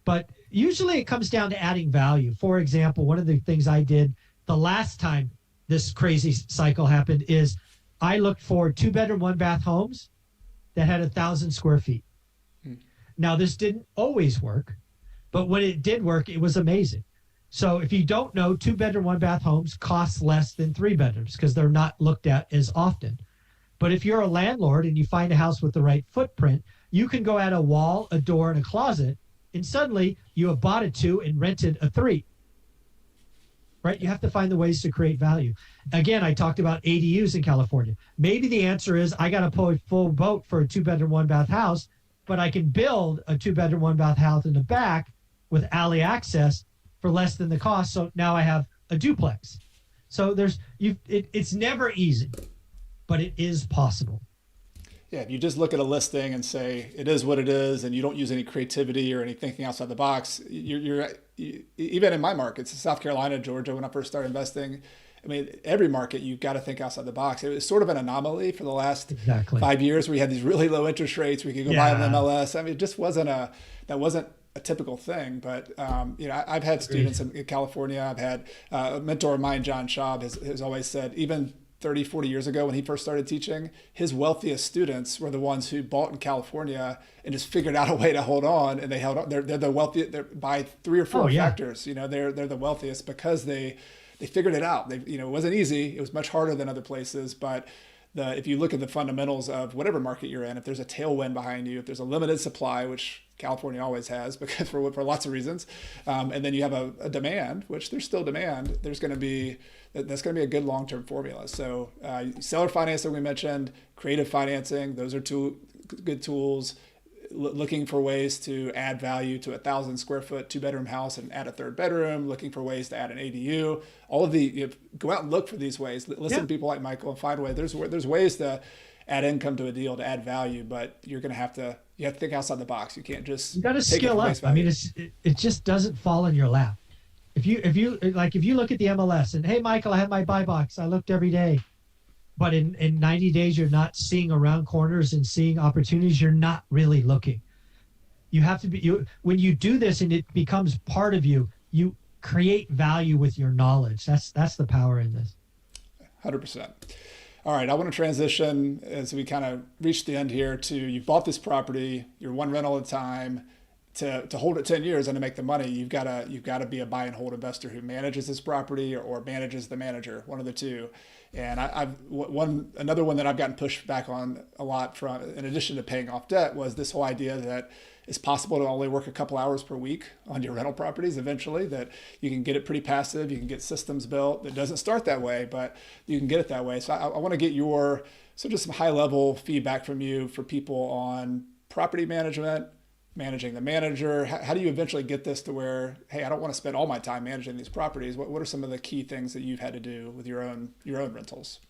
but usually it comes down to adding value. For example, one of the things I did the last time this crazy cycle happened is I looked for 2-bedroom, 1-bath homes that had 1,000 square feet. Now, this didn't always work, but when it did work, it was amazing. So if you don't know, 2-bedroom, 1-bath homes cost less than 3 bedrooms because they're not looked at as often. But if you're a landlord and you find a house with the right footprint, you can go add a wall, a door, and a closet, and suddenly you have bought a 2 and rented a 3. Right? You have to find the ways to create value. Again, I talked about ADUs in California. Maybe the answer is I got to pull a full boat for a 2-bedroom, 1-bath house, but I can build a 2-bedroom, 1-bath house in the back with alley access for less than the cost. So now I have a duplex. So it's never easy, but it is possible. Yeah, if you just look at a listing and say it is what it is, and you don't use any creativity or any thinking outside the box, you're even in my markets, South Carolina, Georgia, when I first started investing, I mean, every market, you've got to think outside the box. It was sort of an anomaly for the last 5 years where you had these really low interest rates. We could go buy an MLS. I mean, it just wasn't a typical thing. But, I've had students in California. I've had a mentor of mine, John Schaub, has always said, even 30, 40 years ago when he first started teaching, his wealthiest students were the ones who bought in California and just figured out a way to hold on, and they held on. They're the wealthiest. They're by 3 or 4 factors. They're the wealthiest because they figured it out. It wasn't easy. It was much harder than other places, but if you look at the fundamentals of whatever market you're in, if there's a tailwind behind you, if there's a limited supply, which California always has because for lots of reasons, and then you have a demand, which there's still demand, that's going to be a good long-term formula. So seller financing, we mentioned, creative financing, those are 2 good tools. Looking for ways to add value to 1,000 square foot 2-bedroom house and add a 3rd bedroom, looking for ways to add an ADU, all of go out and look for these ways, listen to people like Michael and find ways. There's ways to add income to a deal, to add value, but you have to think outside the box. You can't just, you got to skill up. I mean, it just doesn't fall in your lap. If you look at the MLS and, hey, Michael, I have my buy box. I looked every day. But in 90 days, you're not seeing around corners and seeing opportunities. You're not really looking. You have to be, when you do this and it becomes part of you, you create value with your knowledge. That's the power in this. 100%. All right, I want to transition as we kind of reach the end here to, you bought this property, you're 1 rental at a time. To hold it 10 years and to make the money, you've got to be a buy and hold investor who manages this property or manages the manager, one of the two. And another one that I've gotten pushed back on a lot from, in addition to paying off debt, was this whole idea that it's possible to only work a couple hours per week on your rental properties eventually, that you can get it pretty passive, you can get systems built. It doesn't start that way, but you can get it that way. So I want to get just some high level feedback from you for people on property management, managing the manager. How do you eventually get this to where, hey, I don't want to spend all my time managing these properties? What are some of the key things that you've had to do with your own rentals?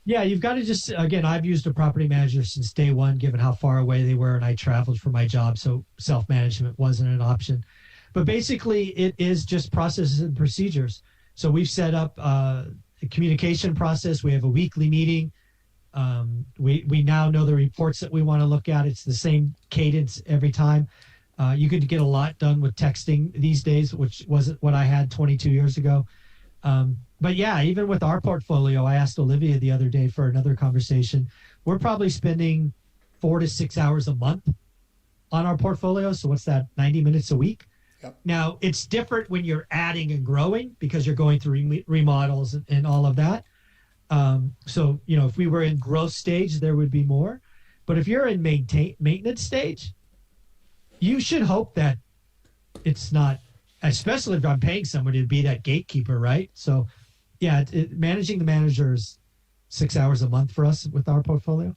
Yeah, you've got to again, I've used a property manager since day one, given how far away they were, and I traveled for my job, so self-management wasn't an option. But basically, it is just processes and procedures. So we've set up a communication process. We have a weekly meeting. We now know the reports that we want to look at. It's the same cadence every time. You could get a lot done with texting these days, which wasn't what I had 22 years ago. But yeah, even with our portfolio, I asked Olivia the other day for another conversation. We're probably spending 4 to 6 hours a month on our portfolio. So what's that, 90 minutes a week? Yep. Now, it's different when you're adding and growing because you're going through remodels and all of that. So, if we were in growth stage, there would be more. But if you're in maintenance stage, you should hope that it's not, especially if I'm paying somebody to be that gatekeeper, right? So, yeah, managing the manager is 6 hours a month for us with our portfolio.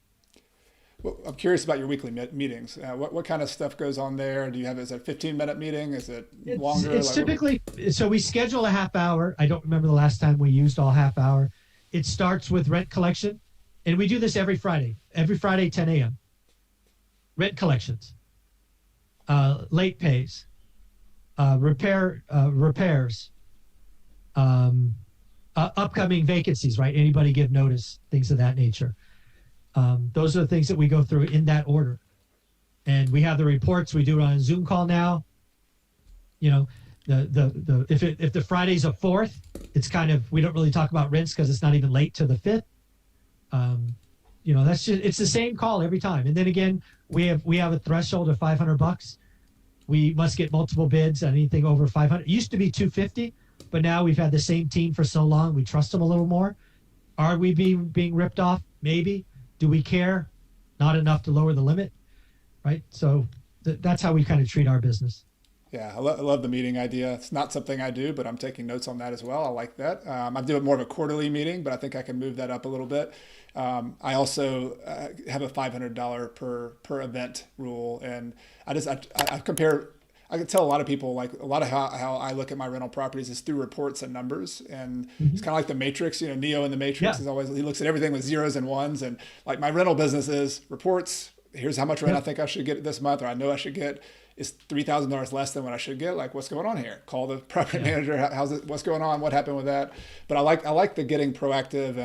Well, I'm curious about your weekly meetings. What kind of stuff goes on there? Do you have, is it a 15-minute meeting? Is it longer? It's typically, so we schedule a half hour. I don't remember the last time we used all half hour. It starts with rent collection, and we do this every Friday, 10 a.m. Rent collections, late pays, repairs, upcoming vacancies, right? Anybody give notice, things of that nature. Those are the things that we go through in that order. And we have the reports. We do it on a Zoom call now. If the Friday's a 4th, it's kind of, we don't really talk about rents because it's not even late to the 5th. That's just, it's the same call every time. And then again, we have a threshold of $500. We must get multiple bids on anything over 500. It used to be 250, but now we've had the same team for so long. We trust them a little more. Are we being ripped off? Maybe. Do we care? Not enough to lower the limit, right? So that's how we kind of treat our business. Yeah, I love the meeting idea. It's not something I do, but I'm taking notes on that as well. I like that. I do it more of a quarterly meeting, but I think I can move that up a little bit. I also have a $500 per event rule, and I compare. I can tell a lot of people, like a lot of how I look at my rental properties is through reports and numbers. And it's kind of like the Matrix, Neo in the Matrix is always, he looks at everything with zeros and ones. And like my rental business is reports. Here's how much rent I think I should get this month, or I know I should get. Is $3,000 less than what I should get? Like, what's going on here? Call the property manager. How's it? What's going on? What happened with that? But I like the getting proactive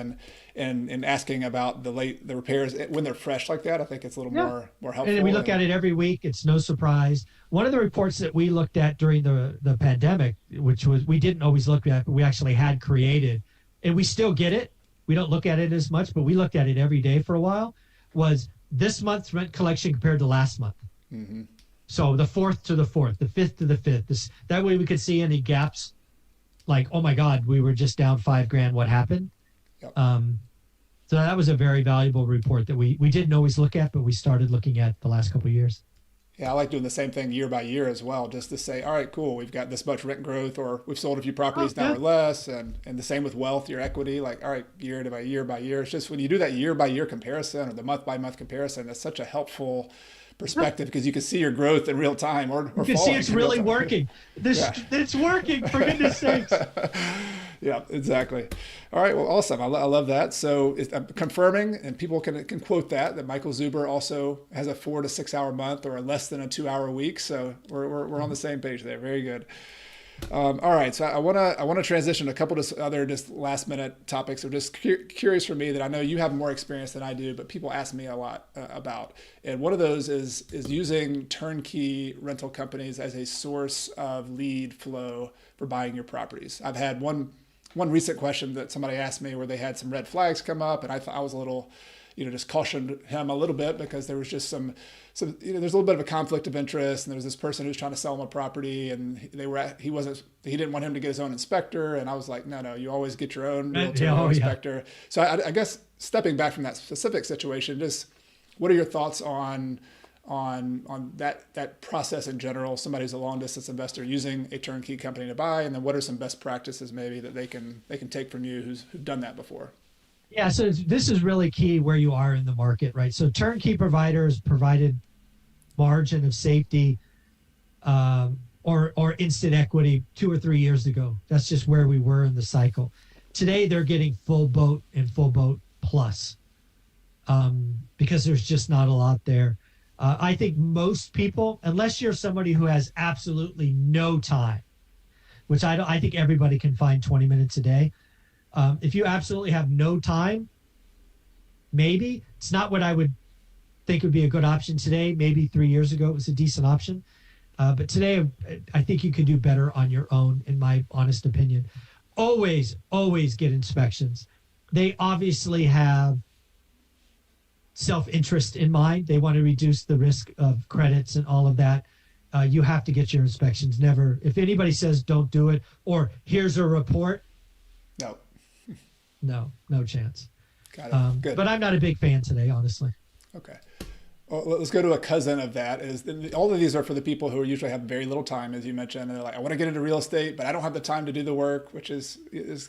and asking about the repairs when they're fresh like that. I think it's a little more helpful. And we look at it every week. It's no surprise. One of the reports that we looked at during the pandemic, which was we didn't always look at, but we actually had created, and we still get it. We don't look at it as much, but we looked at it every day for a while. Was this month's rent collection compared to last month? Mm-hmm. So the 4th to the 4th, the 5th to the 5th. That way we could see any gaps, like, oh my God, we were just down $5,000. What happened? Yep. So that was a very valuable report that we didn't always look at, but we started looking at the last couple of years. Yeah, I like doing the same thing year by year as well, just to say, all right, cool, we've got this much rent growth, or we've sold a few properties now or less, and the same with wealth, your equity, like, all right, year by year by year. It's just when you do that year by year comparison or the month by month comparison, that's such a helpful perspective because you can see your growth in real time or you can see it's really working. It's working, for goodness sakes. Yeah, exactly. All right, well, awesome. I love that. So I'm confirming, and people can quote that Michael Zuber also has a 4 to 6 hour month or less than a 2 hour week. So we're on the same page there. Very good. All right, so I want to transition to a couple of other just last minute topics. So just curious for me that I know you have more experience than I do, but people ask me a lot about. And one of those is using turnkey rental companies as a source of lead flow for buying your properties. I've had one recent question that somebody asked me where they had some red flags come up, and I was a little, just cautioned him a little bit because there was just some there's a little bit of a conflict of interest, and there was this person who's trying to sell him a property, and he didn't want him to get his own inspector, and I was like, no, you always get your own realtor inspector. So I guess stepping back from that specific situation, just what are your thoughts on that process in general? Somebody who's a long distance investor using a turnkey company to buy, and then what are some best practices maybe that they can take from you who've done that before? Yeah, so this is really key where you are in the market, right? So turnkey providers provided margin of safety or instant equity 2 or 3 years ago. That's just where we were in the cycle. Today, they're getting full boat and full boat plus because there's just not a lot there. I think most people, unless you're somebody who has absolutely no time, which I think everybody can find 20 minutes a day. If you absolutely have no time, maybe it's not what I would think would be a good option today. Maybe 3 years ago, it was a decent option. But today, I think you could do better on your own, in my honest opinion. Always get inspections. They obviously have self-interest in mind. They want to reduce the risk of credits and all of that. You have to get your inspections. Never, if anybody says don't do it, or here's a report, no chance. Got it. Good. But I'm not a big fan today, honestly. Okay. Well, let's go to a cousin of that. All of these are for the people who usually have very little time, as you mentioned. And they're like, I want to get into real estate, but I don't have the time to do the work, which is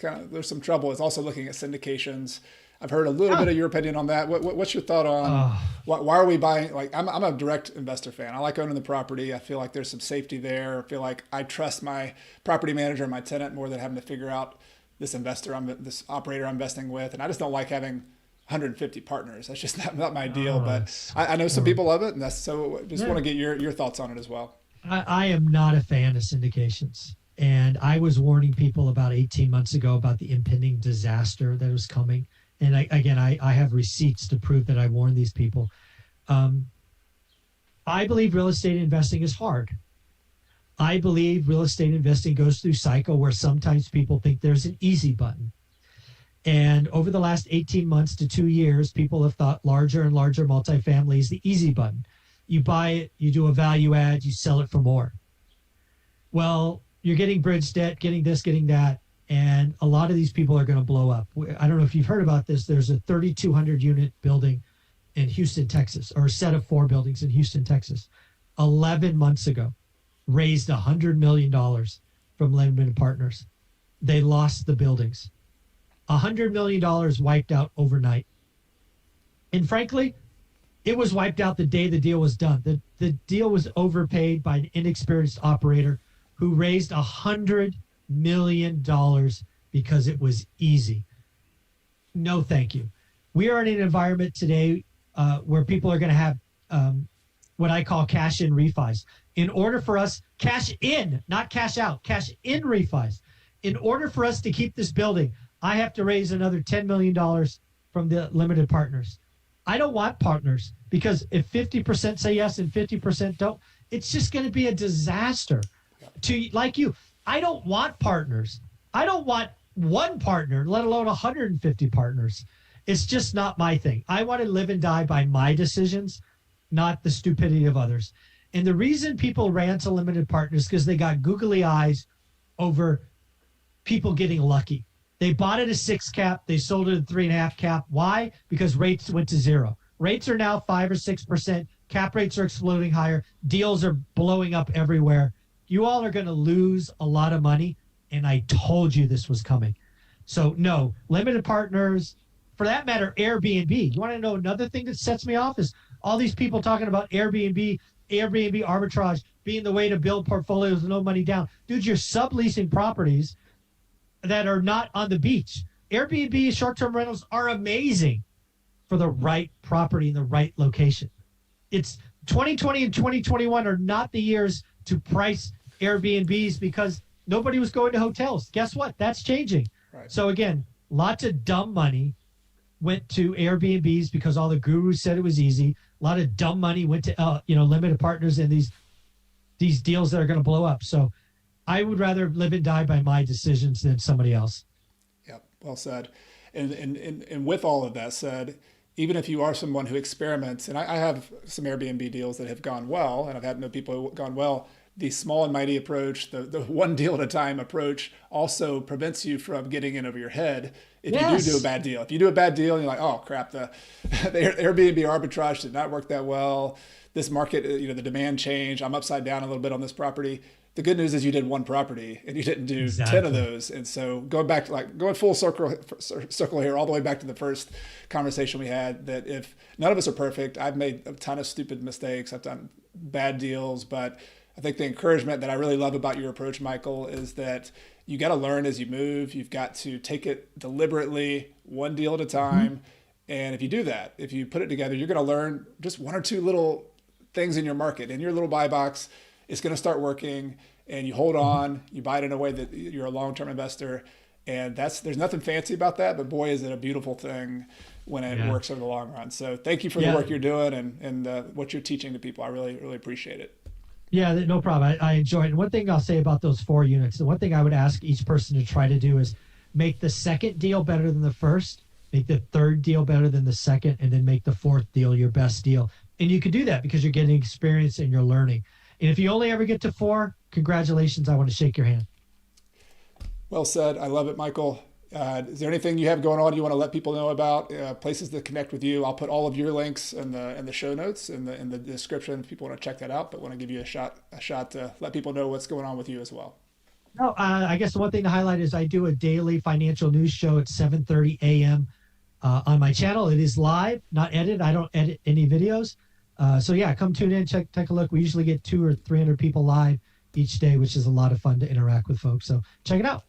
kind of, there's some trouble. It's also looking at syndications. I've heard a little bit of your opinion on that. What's your thought on why are we buying? Like, I'm a direct investor fan. I like owning the property. I feel like there's some safety there. I feel like I trust my property manager and my tenant more than having to figure out this operator I'm investing with. And I just don't like having 150 partners. That's just not my deal. But I know some people love it, and want to get your thoughts on it as well. I am not a fan of syndications. And I was warning people about 18 months ago about the impending disaster that was coming. And I have receipts to prove that I warned these people. I believe real estate investing is hard. I believe real estate investing goes through cycle where sometimes people think there's an easy button. And over the last 18 months to 2 years, people have thought larger and larger multifamily is the easy button. You buy it, you do a value add, you sell it for more. Well, you're getting bridge debt, getting this, getting that. And a lot of these people are going to blow up. I don't know if you've heard about this. There's a 3,200 unit building in Houston, Texas, or a set of 4 buildings in Houston, Texas. 11 months ago, raised $100 million from limited partners. They lost the buildings. $100 million wiped out overnight. And frankly, it was wiped out the day the deal was done. The deal was overpaid by an inexperienced operator who raised $100 million because it was easy. No, thank you. We are in an environment today where people are going to have what I call cash in refis. In order for us, cash in, not cash out, cash in refis. In order for us to keep this building, I have to raise another $10 million from the limited partners. I don't want partners because if 50% say yes and 50% don't, it's just going to be a disaster. Like you, I don't want partners. I don't want one partner, let alone 150 partners. It's just not my thing. I want to live and die by my decisions, not the stupidity of others. And the reason people ran to limited partners is because they got googly eyes over people getting lucky. They bought it a 6 cap. They sold it at 3.5 cap. Why? Because rates went to 0. Rates are now 5 or 6%. Cap rates are exploding higher. Deals are blowing up everywhere. You all are going to lose a lot of money. And I told you this was coming. So no, limited partners, for that matter, Airbnb. You want to know another thing that sets me off is all these people talking about Airbnb arbitrage being the way to build portfolios with no money down. Dude, you're subleasing properties that are not on the beach. Airbnb short-term rentals are amazing for the right property in the right location. It's 2020 and 2021 are not the years to price Airbnbs because nobody was going to hotels. Guess what? That's changing. Right. So again, lots of dumb money went to Airbnbs because all the gurus said it was easy. A lot of dumb money went to limited partners and these deals that are going to blow up. So I would rather live and die by my decisions than somebody else. Yep, well said. And with all of that said, even if you are someone who experiments, and I have some Airbnb deals that have gone well, and I've had no people who have gone well, the small and mighty approach, the one deal at a time approach also prevents you from getting in over your head if you do a bad deal. If you do a bad deal and you're like, oh crap, the Airbnb arbitrage did not work that well. This market, the demand changed. I'm upside down a little bit on this property. The good news is you did one property and you didn't do 10 of those. And so going full circle here, all the way back to the first conversation we had, that if none of us are perfect, I've made a ton of stupid mistakes. I've done bad deals, but I think the encouragement that I really love about your approach, Michael, is that you got to learn as you move. You've got to take it deliberately, one deal at a time. Mm-hmm. And if you do that, if you put it together, you're going to learn just one or two little things in your market, in your little buy box. it's going to start working, and you hold on, you buy it in a way that you're a long-term investor. And there's nothing fancy about that, but boy, is it a beautiful thing when it works over the long run. So thank you for the work you're doing and what you're teaching to people. I really, really appreciate it. Yeah, no problem. I enjoy it. And one thing I'll say about those 4 units, the one thing I would ask each person to try to do is make the second deal better than the first, make the third deal better than the second, and then make the fourth deal your best deal. And you can do that because you're getting experience and you're learning. And if you only ever get to 4, congratulations. I want to shake your hand. Well said. I love it, Michael. Is there anything you have going on you want to let people know about? Places to connect with you? I'll put all of your links in the show notes in the description if people want to check that out. But want to give you a shot to let people know what's going on with you as well. No, I guess the one thing to highlight is I do a daily financial news show at 7:30 a.m. On my channel. It is live, not edited. I don't edit any videos. So yeah, come tune in, take a look. We usually get 200 or 300 people live each day, which is a lot of fun to interact with folks. So check it out.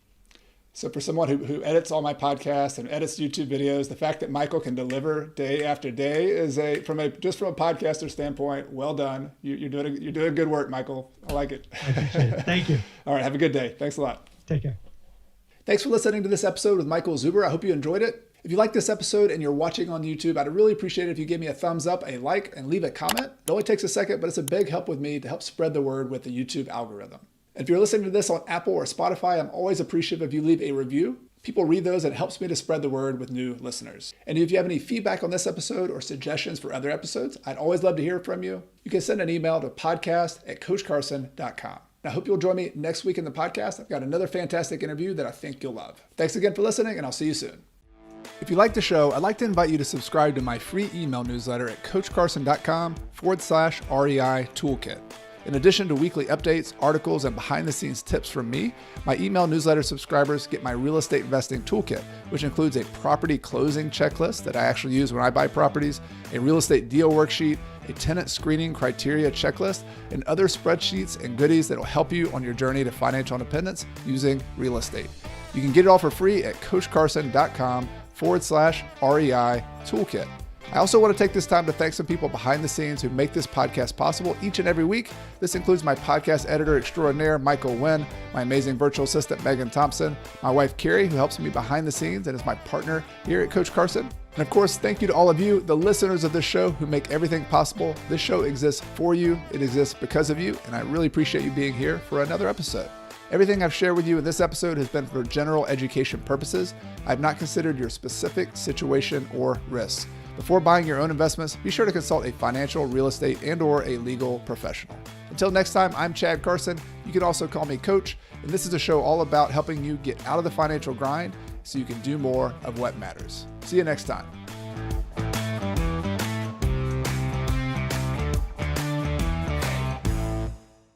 So for someone who edits all my podcasts and edits YouTube videos, the fact that Michael can deliver day after day is from a podcaster standpoint, well done. You're doing good work, Michael. I like it. I appreciate it. Thank you. All right. Have a good day. Thanks a lot. Take care. Thanks for listening to this episode with Michael Zuber. I hope you enjoyed it. If you like this episode and you're watching on YouTube, I'd really appreciate it if you give me a thumbs up, a like, and leave a comment. It only takes a second, but it's a big help with me to help spread the word with the YouTube algorithm. If you're listening to this on Apple or Spotify, I'm always appreciative if you leave a review. People read those and it helps me to spread the word with new listeners. And if you have any feedback on this episode or suggestions for other episodes, I'd always love to hear from you. You can send an email to podcast@coachcarson.com. I hope you'll join me next week in the podcast. I've got another fantastic interview that I think you'll love. Thanks again for listening, and I'll see you soon. If you like the show, I'd like to invite you to subscribe to my free email newsletter at coachcarson.com/REI toolkit. In addition to weekly updates, articles, and behind-the-scenes tips from me, my email newsletter subscribers get my real estate investing toolkit, which includes a property closing checklist that I actually use when I buy properties, a real estate deal worksheet, a tenant screening criteria checklist, and other spreadsheets and goodies that will help you on your journey to financial independence using real estate. You can get it all for free at coachcarson.com/REI toolkit. I also want to take this time to thank some people behind the scenes who make this podcast possible each and every week. This includes my podcast editor extraordinaire, Michael Wynn, my amazing virtual assistant, Megan Thompson, my wife, Carrie, who helps me behind the scenes and is my partner here at Coach Carson. And of course, thank you to all of you, the listeners of this show who make everything possible. This show exists for you. It exists because of you. And I really appreciate you being here for another episode. Everything I've shared with you in this episode has been for general education purposes. I've not considered your specific situation or risks. Before buying your own investments, be sure to consult a financial, real estate, and/or a legal professional. Until next time, I'm Chad Carson. You can also call me Coach, and this is a show all about helping you get out of the financial grind so you can do more of what matters. See you next time.